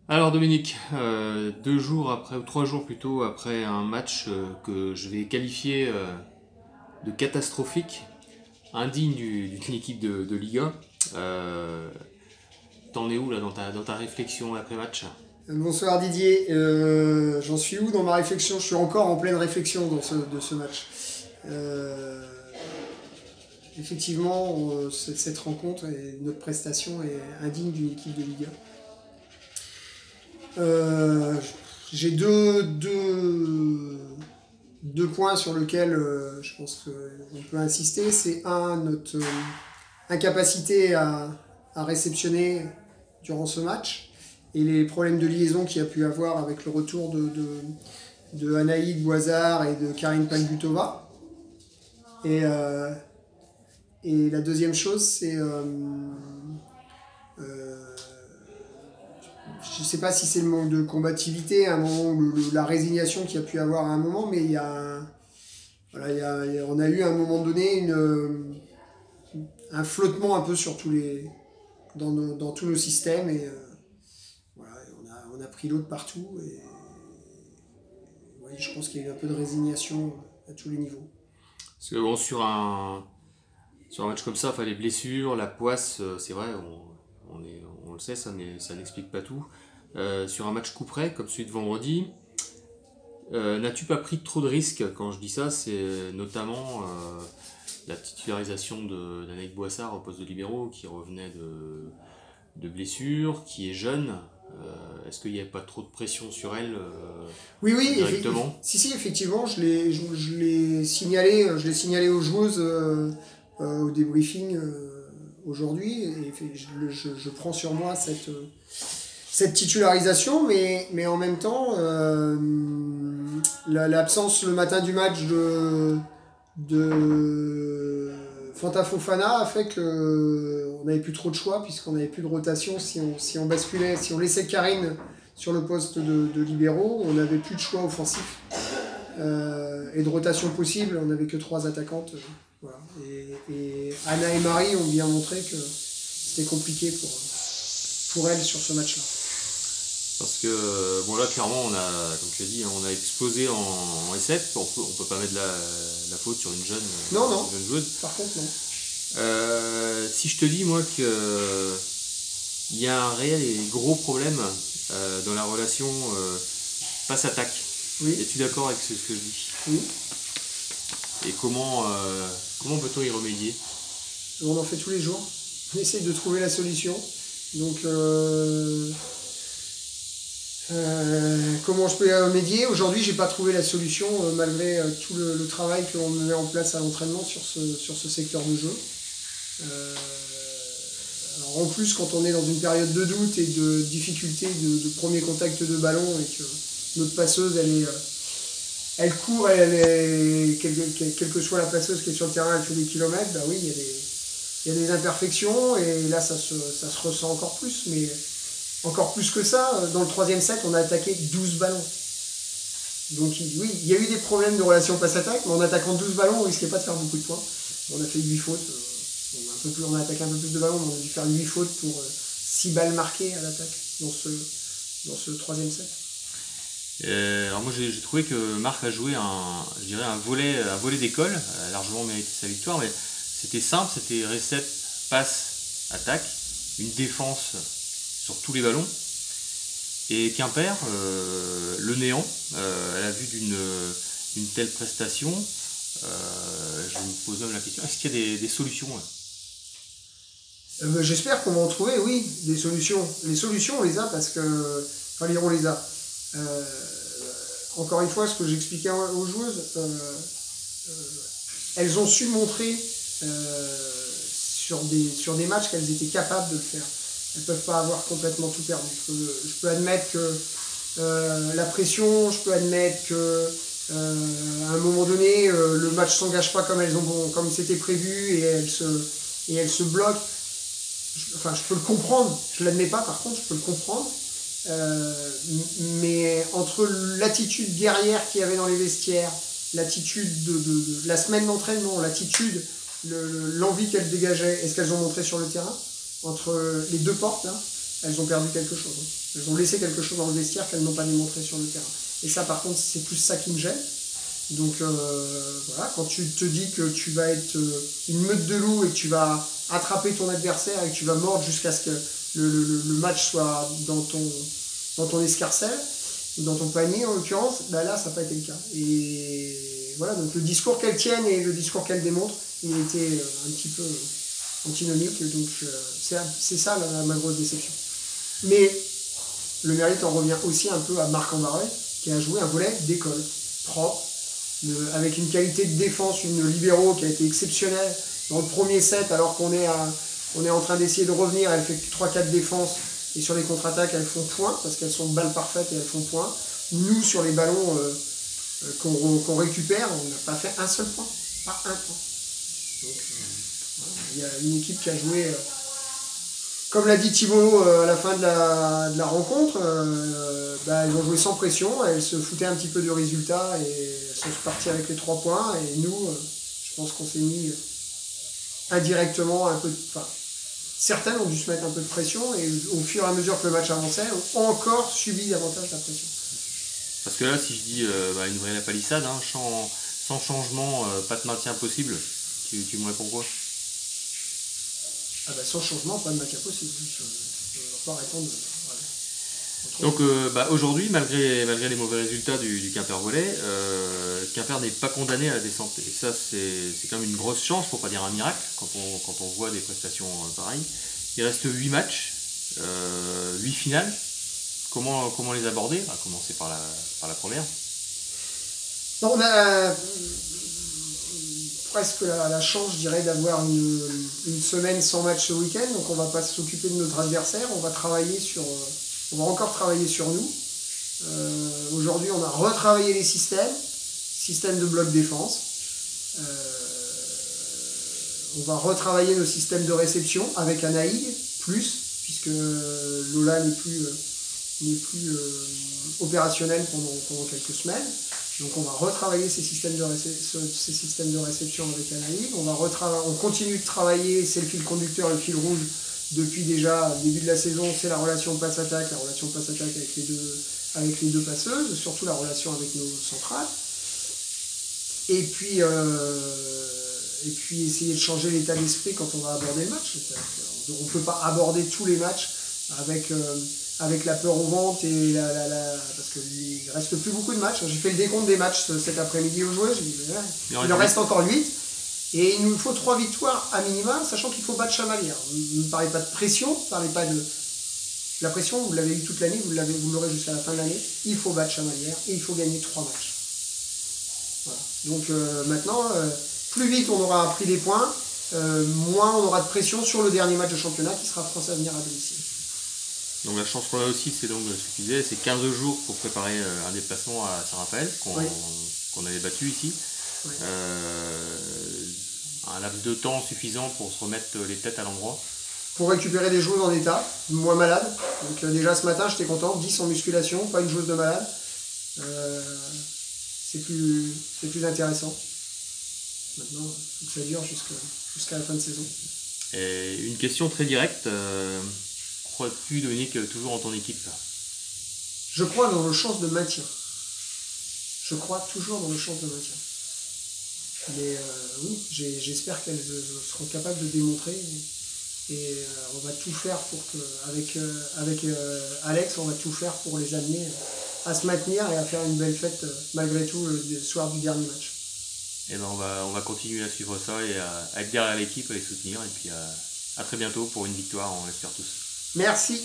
Alors Dominique, 2 jours après, ou 3 jours plutôt après un match que je vais qualifier de catastrophique, indigne d'une équipe de Ligue 1, t'en es où là dans ta réflexion après-match? Bonsoir Didier. J'en suis où dans ma réflexion? Je suis encore en pleine réflexion de ce match. Euh, Effectivement, cette rencontre et notre prestation est indigne d'une équipe de Ligue 1. J'ai deux points sur lesquels je pense qu'on peut insister. C'est un, notre incapacité à réceptionner durant ce match et les problèmes de liaison qu'il y a pu avoir avec le retour de Anaïd Boisard et de Karine Palgutova. Et, euh, et la deuxième chose, c'est. Euh, je ne sais pas si c'est le manque de combativité, un moment, la résignation qu'il y a pu avoir à un moment, mais il y a. Voilà, on a eu à un moment donné un flottement un peu sur dans tous nos systèmes et voilà, on a pris l'autre partout et ouais, je pense qu'il y a eu un peu de résignation à tous les niveaux. Parce que bon, sur un match comme ça, enfin, les blessures, la poisse, c'est vrai, on le sait, ça n'explique pas tout. Sur un match coup près, comme celui de vendredi, n'as-tu pas pris trop de risques? Quand je dis ça, c'est notamment la titularisation d'Anaïk Boissard au poste de libéraux qui revenait de blessure, qui est jeune. Est-ce qu'il n'y avait pas trop de pression sur elle Oui, oui, directement? si, si, effectivement, je l'ai signalé aux joueuses au débriefing aujourd'hui et je prends sur moi cette titularisation, mais en même temps, l'absence le matin du match de Fanta Fofana a fait que on n'avait plus trop de choix puisqu'on n'avait plus de rotation si on basculait, si on laissait Karine sur le poste de libéraux, on n'avait plus de choix offensif et de rotation possible, on n'avait que trois attaquantes. Voilà. Et Anna et Marie ont bien montré que c'était compliqué pour elles sur ce match-là. Parce que, bon là, clairement, comme tu as dit, hein, on a explosé en SF. On peut pas mettre la faute sur Non, non, une jeune joueuse. par contre, non. Si je te dis, moi, qu'il y a un réel et gros problème dans la relation passe-attaque. Oui, Es-tu d'accord avec ce que je dis? oui. Et comment peut-on y remédier? On en fait tous les jours. On essaye de trouver la solution. Donc, comment je peux y remédier? Aujourd'hui, j'ai pas trouvé la solution malgré tout le travail que l'on met en place à l'entraînement sur ce secteur de jeu. Euh, alors en plus, quand on est dans une période de doute et de difficulté de premier contact de ballon et que notre passeuse, elle court, quelle que soit la passeuse qui est sur le terrain, elle fait des kilomètres, bah oui, il y a des imperfections et là, ça se ressent encore plus. Mais encore plus que ça, dans le troisième set, on a attaqué 12 ballons. Donc oui, il y a eu des problèmes de relation passe-attaque, mais en attaquant 12 ballons, on risquait pas de faire beaucoup de points. On a fait 8 fautes. On a attaqué un peu plus de ballons, mais on a dû faire 8 fautes pour 6 balles marquées à l'attaque dans ce troisième set. Alors moi j'ai trouvé que Marc a joué je dirais un volet d'école, a largement mérité sa victoire, mais c'était simple, c'était récepte, passe, attaque, une défense sur tous les ballons. Et Quimper, le néant, à la vue d'une telle prestation, je me pose même la question, est-ce qu'il y a des solutions là? J'espère qu'on va en trouver, oui, des solutions. Les solutions, on les a parce que. Enfin, on les a. Euh, Encore une fois, ce que j'expliquais aux joueuses, elles ont su montrer sur des matchs qu'elles étaient capables de le faire. Elles ne peuvent pas avoir complètement tout perdu. Je peux admettre que la pression, je peux admettre que à un moment donné, le match ne s'engage pas comme c'était prévu et elles se bloquent. Enfin, je peux le comprendre. Je ne l'admets pas, par contre, je peux le comprendre. Mais entre l'attitude guerrière qu'il y avait dans les vestiaires, l'attitude de la semaine d'entraînement, l'attitude, l'envie qu'elles dégageaient et ce qu'elles ont montré sur le terrain, entre les deux portes, là, elles ont perdu quelque chose. Elles ont laissé quelque chose dans le vestiaire qu'elles n'ont pas démontré sur le terrain. Et ça, par contre, c'est plus ça qui me gêne. Donc voilà, quand tu te dis que tu vas être une meute de loups et que tu vas attraper ton adversaire et que tu vas mordre jusqu'à ce que le match soit dans ton escarcelle, dans ton panier en l'occurrence, bah là ça n'a pas été le cas. Et voilà, donc le discours qu'elle tienne et le discours qu'elle démontre, il a été un petit peu antinomique, donc c'est ça ma grosse déception. Mais le mérite en revient aussi un peu à Marc Ambaré, qui a joué un volley d'école, propre, avec une qualité de défense, une libéro qui a été exceptionnelle dans le premier set, alors qu'on est en train d'essayer de revenir. Elle fait 3-4 défenses et sur les contre-attaques elles font point parce qu'elles sont balles parfaites et elles font point. Nous, sur les ballons qu'on récupère, on n'a pas fait un seul point, pas un point. Donc voilà, il y a une équipe qui a joué comme l'a dit Thibaut à la fin de la rencontre, elles ont joué sans pression, elles se foutaient un petit peu du résultat et elles sont parties avec les 3 points. Et nous, je pense qu'on s'est mis indirectement un peu certaines ont dû se mettre un peu de pression et au fur et à mesure que le match avançait, ont encore subi davantage la pression. Parce que là, si je dis une vraie palissade, sans changement, pas de maintien possible, tu me réponds quoi? Sans changement, pas de maintien possible. Je ne vais pas répondre. Donc aujourd'hui, malgré les mauvais résultats du Quimper Volley, Quimper n'est pas condamné à la descente. Et ça, c'est quand même une grosse chance, pour pas dire un miracle, quand on voit des prestations pareilles. Il reste 8 matchs, 8 finales. Comment les aborder? On va commencer par la première. On a presque la chance, je dirais, d'avoir une semaine sans match ce week-end. Donc on ne va pas s'occuper de notre adversaire, on va encore travailler sur nous. Aujourd'hui, on a retravaillé les systèmes de bloc défense. On va retravailler nos systèmes de réception avec Anaïg, puisque Lola n'est plus opérationnel pendant quelques semaines. Donc on va retravailler ces systèmes de réception avec Anaïg. On continue de travailler, c'est le fil conducteur, le fil rouge, depuis déjà le début de la saison, c'est la relation passe-attaque avec les deux passeuses, surtout la relation avec nos centrales. Et puis essayer de changer l'état d'esprit quand on va aborder le match. On ne peut pas aborder tous les matchs avec la peur au ventre parce qu'il ne reste plus beaucoup de matchs. J'ai fait le décompte des matchs cet après-midi aux joueurs, j'ai dit il en reste encore 8. Et il nous faut 3 victoires à minima, sachant qu'il faut battre Chamalières. Ne me parlez pas de pression, ne parlez pas de... La pression, vous l'avez eu toute l'année, vous l'aurez jusqu'à la fin de l'année. Il faut battre Chamalières et il faut gagner 3 matchs. Voilà. Donc maintenant, plus vite on aura pris des points, moins on aura de pression sur le dernier match de championnat qui sera France Avenir à domicile. Donc la chance qu'on a aussi, c'est donc ce que tu disais, c'est 15 jours pour préparer un déplacement à Saint-Raphaël, qu'on avait battu ici. Oui. Un laps de temps suffisant pour se remettre les têtes à l'endroit. Pour récupérer des joueuses en état, moi malade. Donc déjà ce matin j'étais content, 10 en musculation, pas une joueuse de malade. C'est plus intéressant. Maintenant, il faut que ça dure jusqu'à la fin de saison. Et une question très directe, crois-tu, Dominique, toujours en ton équipe? Je crois dans nos chances de maintien. Je crois toujours dans nos chances de maintien. Mais oui, j'espère qu'elles seront capables de démontrer. Et on va tout faire pour que, avec Alex, on va tout faire pour les amener à se maintenir et à faire une belle fête malgré tout le soir du dernier match. Et ben on va continuer à suivre ça et à être derrière l'équipe, à les soutenir. Et puis à très bientôt pour une victoire, on l'espère tous. Merci.